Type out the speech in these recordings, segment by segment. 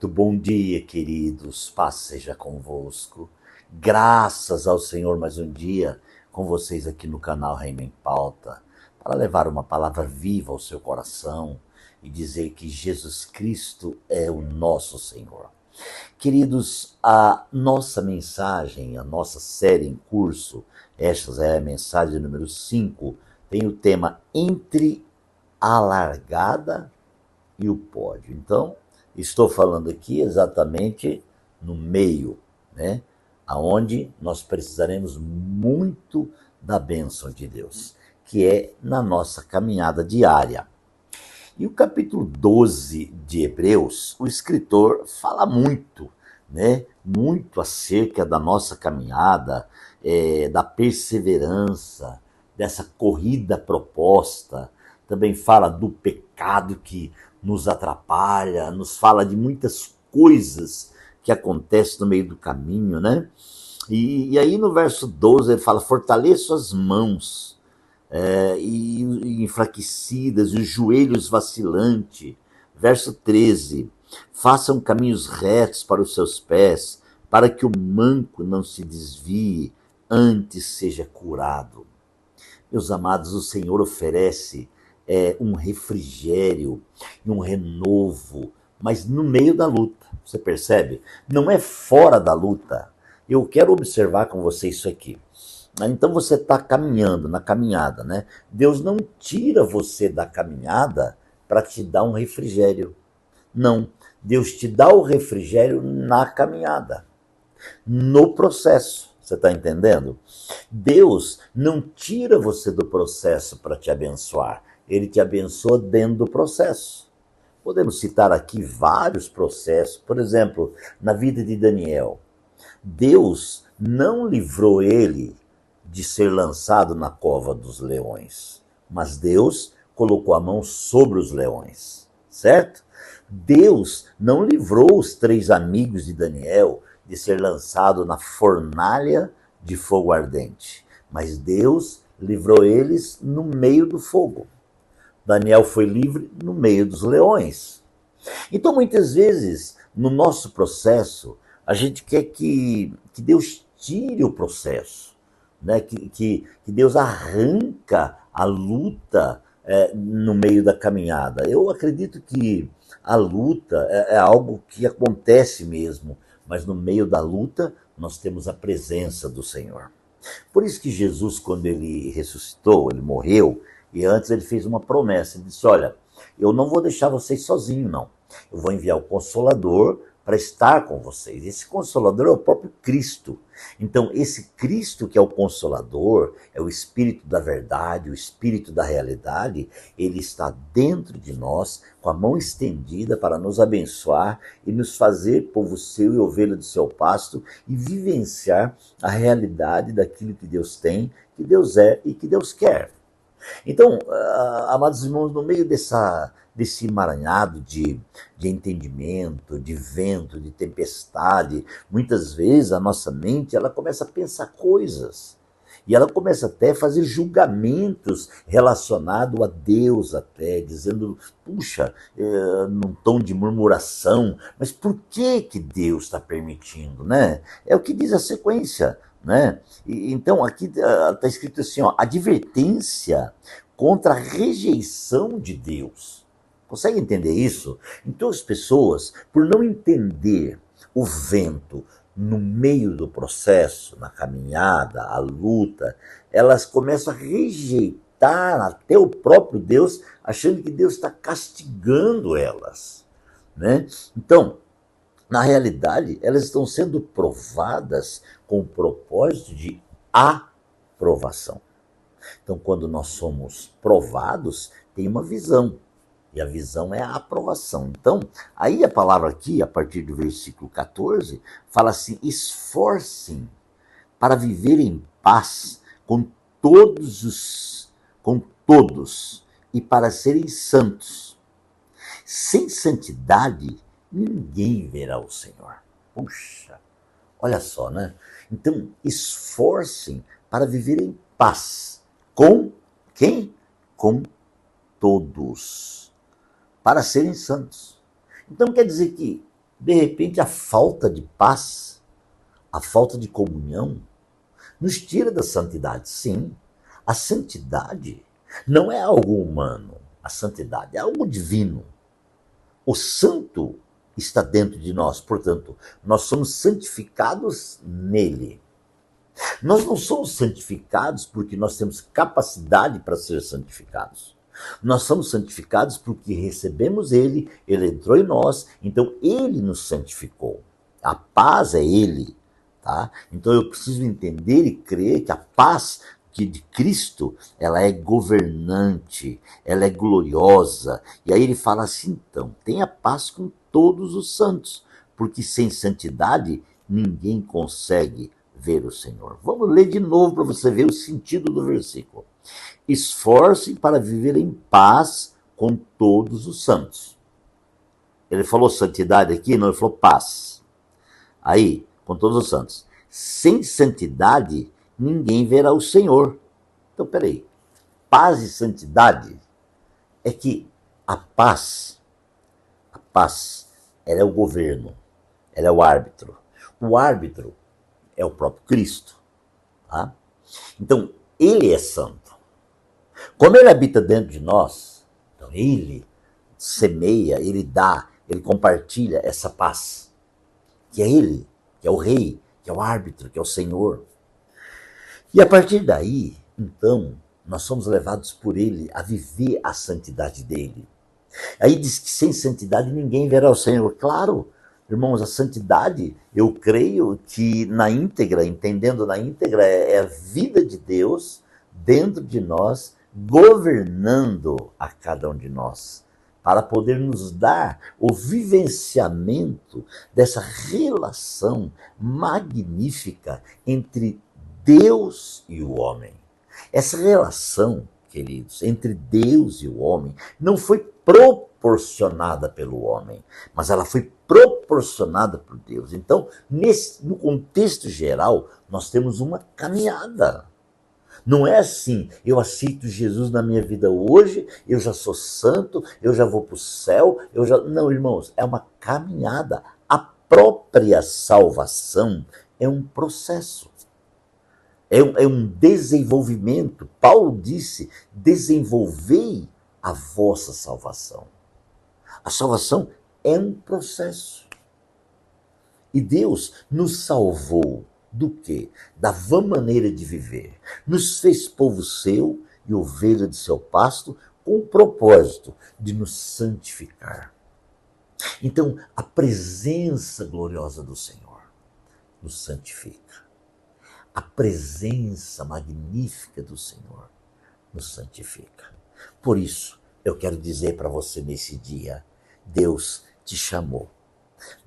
Muito bom dia, queridos. Paz seja convosco. Graças ao Senhor mais um dia com vocês aqui no canal Reino em Pauta, para levar uma palavra viva ao seu coração e dizer que Jesus Cristo é o nosso Senhor. Queridos, a nossa mensagem, a nossa série em curso, esta é a mensagem número 5, tem o tema Entre a Largada e o Pódio. Então, estou falando aqui exatamente no meio, né? Aonde nós precisaremos muito da bênção de Deus, que é na nossa caminhada diária. E o capítulo 12 de Hebreus, o escritor fala muito, né? Muito acerca da nossa caminhada, da perseverança, dessa corrida proposta. Também fala do pecado que nos atrapalha, nos fala de muitas coisas que acontecem no meio do caminho, né? E aí no verso 12 ele fala, fortaleça as mãos e enfraquecidas, e os joelhos vacilantes. Verso 13, façam caminhos retos para os seus pés, para que o manco não se desvie, antes seja curado. Meus amados, o Senhor oferece um refrigério e um renovo, mas no meio da luta, você percebe? Não é fora da luta. Eu quero observar com você isso aqui. Então você está caminhando, na caminhada, né? Deus não tira você da caminhada para te dar um refrigério. Não, Deus te dá o refrigério na caminhada, no processo. Você está entendendo? Deus não tira você do processo para te abençoar. Ele te abençoa dentro do processo. Podemos citar aqui vários processos. Por exemplo, na vida de Daniel. Deus não livrou ele de ser lançado na cova dos leões, mas Deus colocou a mão sobre os leões, certo? Deus não livrou os 3 amigos de Daniel de ser lançado na fornalha de fogo ardente, mas Deus livrou eles no meio do fogo. Daniel foi livre no meio dos leões. Então, muitas vezes, no nosso processo, a gente quer que Deus tire o processo, né? Que Deus arranca a luta no meio da caminhada. Eu acredito que a luta é algo que acontece mesmo, mas no meio da luta nós temos a presença do Senhor. Por isso que Jesus, quando ele ressuscitou, ele morreu, e antes ele fez uma promessa, ele disse, olha, eu não vou deixar vocês sozinhos, não. Eu vou enviar o Consolador para estar com vocês. Esse Consolador é o próprio Cristo. Então, esse Cristo que é o Consolador, é o Espírito da verdade, o Espírito da realidade, ele está dentro de nós, com a mão estendida para nos abençoar e nos fazer povo seu e ovelha do seu pasto e vivenciar a realidade daquilo que Deus tem, que Deus é e que Deus quer. Então, amados irmãos, no meio desse emaranhado de entendimento, de vento, de tempestade, muitas vezes a nossa mente ela começa a pensar coisas. E ela começa até a fazer julgamentos relacionados a Deus até, dizendo, puxa, num tom de murmuração, mas por que Deus está permitindo, né? É o que diz a sequência, né? Então, aqui está escrito assim, ó, advertência contra a rejeição de Deus. Consegue entender isso? Então, as pessoas, por não entender o vento no meio do processo, na caminhada, a luta, elas começam a rejeitar até o próprio Deus, achando que Deus está castigando elas, né? Então, na realidade, elas estão sendo provadas com o propósito de aprovação. Então, quando nós somos provados, tem uma visão. E a visão é a aprovação. Então, aí a palavra aqui, a partir do versículo 14, fala assim, esforcem para viver em paz com todos e para serem santos. Sem santidade, ninguém verá o Senhor. Puxa, olha só, né? Então, esforcem para viver em paz. Com quem? Com todos. Para serem santos. Então, quer dizer que De repente, a falta de paz, a falta de comunhão, nos tira da santidade. Sim, a santidade não é algo humano, a santidade é algo divino. O santo está dentro de nós, portanto, nós somos santificados nele. Nós não somos santificados porque nós temos capacidade para ser santificados. Nós somos santificados porque recebemos ele, ele entrou em nós, então ele nos santificou. A paz é ele, tá? Então eu preciso entender e crer que a paz de Cristo, ela é governante, ela é gloriosa. E aí ele fala assim, então, tenha paz com todos os santos, porque sem santidade ninguém consegue ver o Senhor. Vamos ler de novo para você ver o sentido do versículo. Esforcem para viver em paz com todos os santos. Ele falou santidade aqui? Não, ele falou paz. Aí, com todos os santos. Sem santidade, ninguém verá o Senhor. Então, peraí. Paz e santidade é que a paz, ela é o governo, ela é o árbitro. O árbitro é o próprio Cristo. Tá? Então, ele é santo. Como ele habita dentro de nós, então ele semeia, ele dá, ele compartilha essa paz. Que é ele, que é o rei, que é o árbitro, que é o Senhor. E a partir daí, então, nós somos levados por ele a viver a santidade dele. Aí diz que sem santidade ninguém verá o Senhor. Claro, irmãos, a santidade, eu creio que na íntegra, entendendo na íntegra, é a vida de Deus dentro de nós, governando a cada um de nós, para poder nos dar o vivenciamento dessa relação magnífica entre Deus e o homem. Essa relação, queridos, entre Deus e o homem não foi proporcionada pelo homem, mas ela foi proporcionada por Deus. Então, no contexto geral, nós temos uma caminhada. Não é assim, eu aceito Jesus na minha vida hoje, eu já sou santo, eu já vou para o céu, eu já... Não, irmãos, é uma caminhada. A própria salvação é um processo. É um desenvolvimento. Paulo disse, desenvolvei a vossa salvação. A salvação é um processo. E Deus nos salvou do quê? Da vã maneira de viver. Nos fez povo seu e ovelha de seu pasto com o propósito de nos santificar. Então, a presença gloriosa do Senhor nos santifica. A presença magnífica do Senhor nos santifica. Por isso, eu quero dizer para você nesse dia, Deus te chamou,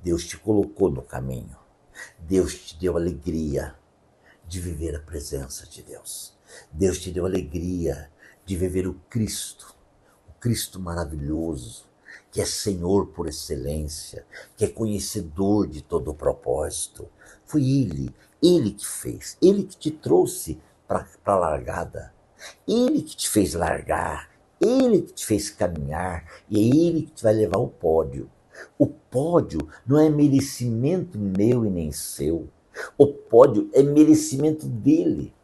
Deus te colocou no caminho, Deus te deu alegria de viver a presença de Deus. Deus te deu alegria de viver o Cristo maravilhoso, que é Senhor por excelência, que é conhecedor de todo o propósito. Foi Ele que fez, Ele que te trouxe para a largada, Ele que te fez largar, Ele que te fez caminhar, e é Ele que te vai levar ao pódio. O pódio não é merecimento meu e nem seu. O pódio é merecimento dele.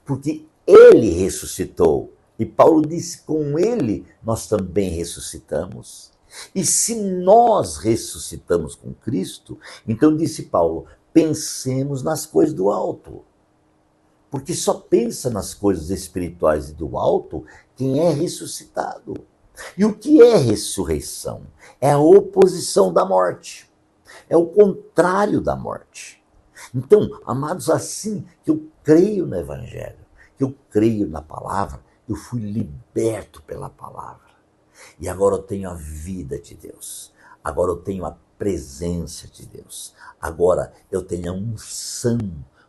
Porque ele ressuscitou. E Paulo disse, com ele nós também ressuscitamos. E se nós ressuscitamos com Cristo, então disse Paulo, pensemos nas coisas do alto. Porque só pensa nas coisas espirituais e do alto quem é ressuscitado. E o que é ressurreição? É a oposição da morte. É o contrário da morte. Então, amados, assim que eu creio no Evangelho, que eu creio na palavra, eu fui liberto pela palavra. E agora eu tenho a vida de Deus. Agora eu tenho a presença de Deus. Agora eu tenho a unção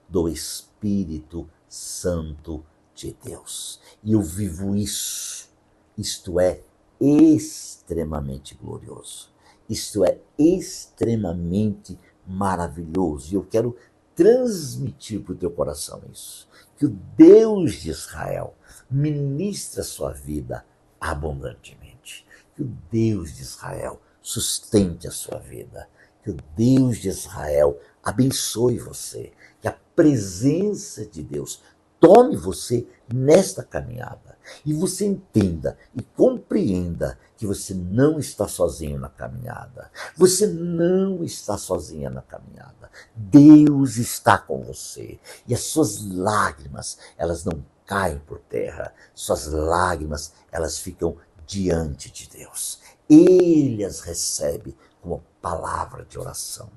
do Espírito Santo de Deus. E eu vivo isso. Isto é extremamente glorioso. Isto é extremamente maravilhoso. E eu quero transmitir para o teu coração isso. Que o Deus de Israel ministre a sua vida abundantemente. Que o Deus de Israel sustente a sua vida. Que o Deus de Israel abençoe você. Que a presença de Deus tome você nesta caminhada. E você entenda e compreenda que você não está sozinho na caminhada. Você não está sozinha na caminhada. Deus está com você. E as suas lágrimas, elas não caem por terra. Suas lágrimas, elas ficam diante de Deus. Ele as recebe como palavra de oração.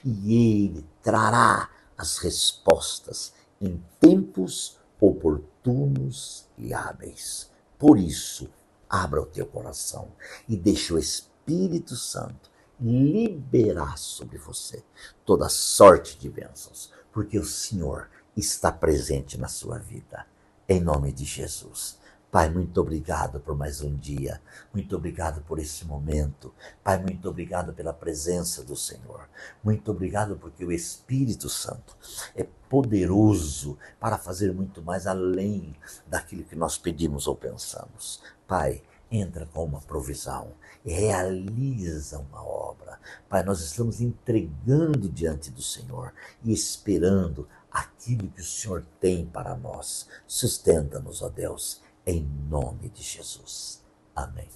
E Ele trará as respostas em tempos oportunos e hábeis. Por isso, abra o teu coração e deixe o Espírito Santo liberar sobre você toda sorte de bênçãos, porque o Senhor está presente na sua vida. Em nome de Jesus. Pai, muito obrigado por mais um dia. Muito obrigado por esse momento. Pai, muito obrigado pela presença do Senhor. Muito obrigado porque o Espírito Santo é poderoso para fazer muito mais além daquilo que nós pedimos ou pensamos. Pai, entra com uma provisão, realiza uma obra. Pai, nós estamos entregando diante do Senhor e esperando aquilo que o Senhor tem para nós. Sustenta-nos, ó Deus, em nome de Jesus. Amém.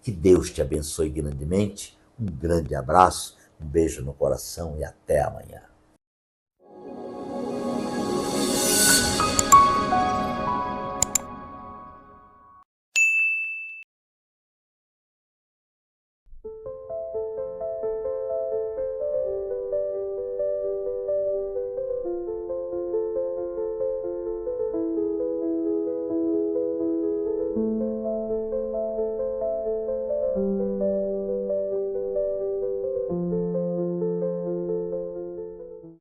Que Deus te abençoe grandemente. Um grande abraço, um beijo no coração e até amanhã.